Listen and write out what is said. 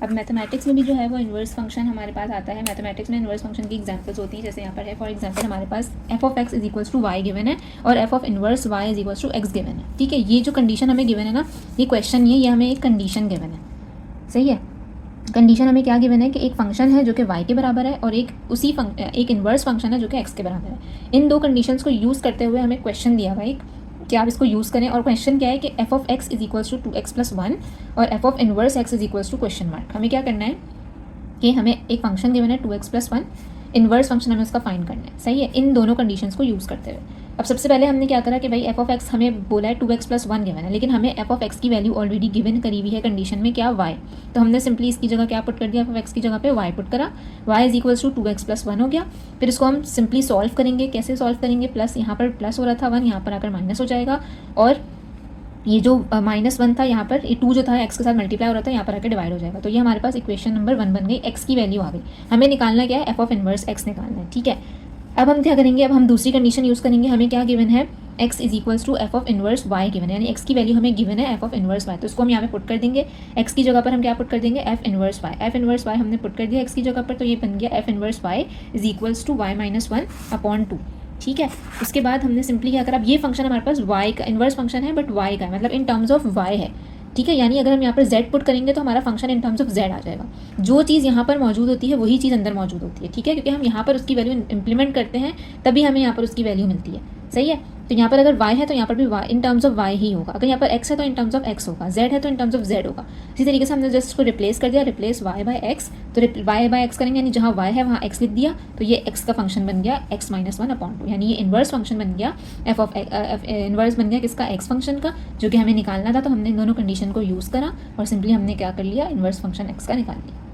अब मैथमेटिक्स में भी जो है वो इन्वर्स फंक्शन हमारे पास आता है। मैथमेटिक्स में इन्वर्स फंक्शन की एग्जांपल्स होती हैं, जैसे यहाँ पर है फॉर एग्जांपल हमारे पास F of x is equals to Y given है और F of inverse Y is equals to X given है। ठीक है, ये जो कंडीशन हमें गिवन है ना, ये क्वेश्चन नहीं है, ये हमें एक कंडीशन गिवन है। सही है, कंडीशन हमें क्या गिवन है कि एक फंक्शन है जो कि y के बराबर है और एक एक इन्वर्स फंक्शन है जो कि x के बराबर है। इन दो कंडीशंस को यूज़ करते हुए हमें क्वेश्चन दिया हुआ है कि आप इसको यूज़ करें, और क्वेश्चन क्या है कि f of x is equals to 2x + 1 और F of inverse x is equals to question mark. हमें क्या करना है कि हमें एक फंक्शन गिवन है 2x + 1, इन्वर्स फंक्शन हमें उसका फाइंड करना है। सही है, इन दोनों कंडीशंस को यूज़ करते हुए अब सबसे पहले हमने क्या करा कि भाई एफ ऑफ एक्स हमें बोला है 2x + 1 गिवन है, लेकिन हमें एफ ऑफ एक्स की वैल्यू ऑलरेडी गिवन करी हुई है कंडीशन में, क्या y। तो हमने सिंपली इसकी जगह क्या पुट कर दिया, एफ ऑफ एक्स की जगह पे y पुट करा, y is equals to 2x + 1 हो गया। फिर इसको हम सिंपली सॉल्व करेंगे। कैसे सॉल्व करेंगे, प्लस यहाँ पर प्लस हो रहा था 1, यहाँ पर आकर माइनस हो जाएगा, और ये जो -1 था यहाँ पर, ये 2 जो था एक्स के साथ मल्टीप्लाई हो रहा था, यहाँ पर आकर डिवाइड हो जाएगा। तो ये हमारे पास इक्वेशन नंबर 1 बन गई, एक्स की वैल्यू आ गई। हमें निकालना क्या है, एफ ऑफ इन्वर्स एक्स निकालना है। ठीक है, अब हम क्या करेंगे, अब हम दूसरी कंडीशन यूज़ करेंगे। हमें क्या गिवन है, x is equals to f of inverse y given है, यानी x की वैल्यू हमें गिवन है एफ ऑफ इन्वर्स y। तो इसको हम यहाँ पे पुट कर देंगे, x की जगह पर हम क्या पुट कर देंगे, F inverse y। F inverse y हमने पुट कर दिया x की जगह पर, तो ये बन गया f inverse y is equals to y - 1/2। ठीक है, उसके बाद हमने सिंपली क्या करा, अब ये फंक्शन हमारे पास y का इन्वर्स फंक्शन है, बट y का है, मतलब इन टर्म्स ऑफ y है। ठीक है, यानी अगर हम यहाँ पर z पुट करेंगे तो हमारा function in terms of z आ जाएगा। जो चीज़ यहाँ पर मौजूद होती है वही चीज़ अंदर मौजूद होती है। ठीक है, क्योंकि हम यहाँ पर उसकी वैल्यू इंप्लीमेंट करते हैं, तभी हमें यहाँ पर उसकी वैल्यू मिलती है। सही है, तो यहाँ पर अगर y है तो यहाँ पर भी y in terms of y ही होगा, अगर यहाँ पर x है तो इन टर्म्स ऑफ x होगा, z है तो इन टर्म्स ऑफ z होगा। इसी तरीके से हमने जस्ट इसको रिप्लेस कर दिया, रिप्लेस y बाय x, तो y बाय x करेंगे, यानी जहाँ y है वहाँ x लिख दिया, तो ये x का फंक्शन बन गया x - 1/2, यानी ये इन्वर्स फंक्शन बन गया एफ ऑफ इन्वर्स बन गया किसका, x फंक्शन का, जो कि हमें निकालना था। तो हमने इन दोनों कंडीशन को यूज़ करा और सिंपली हमने क्या कर लिया, इन्वर्स फंक्शन x का निकाल लिया।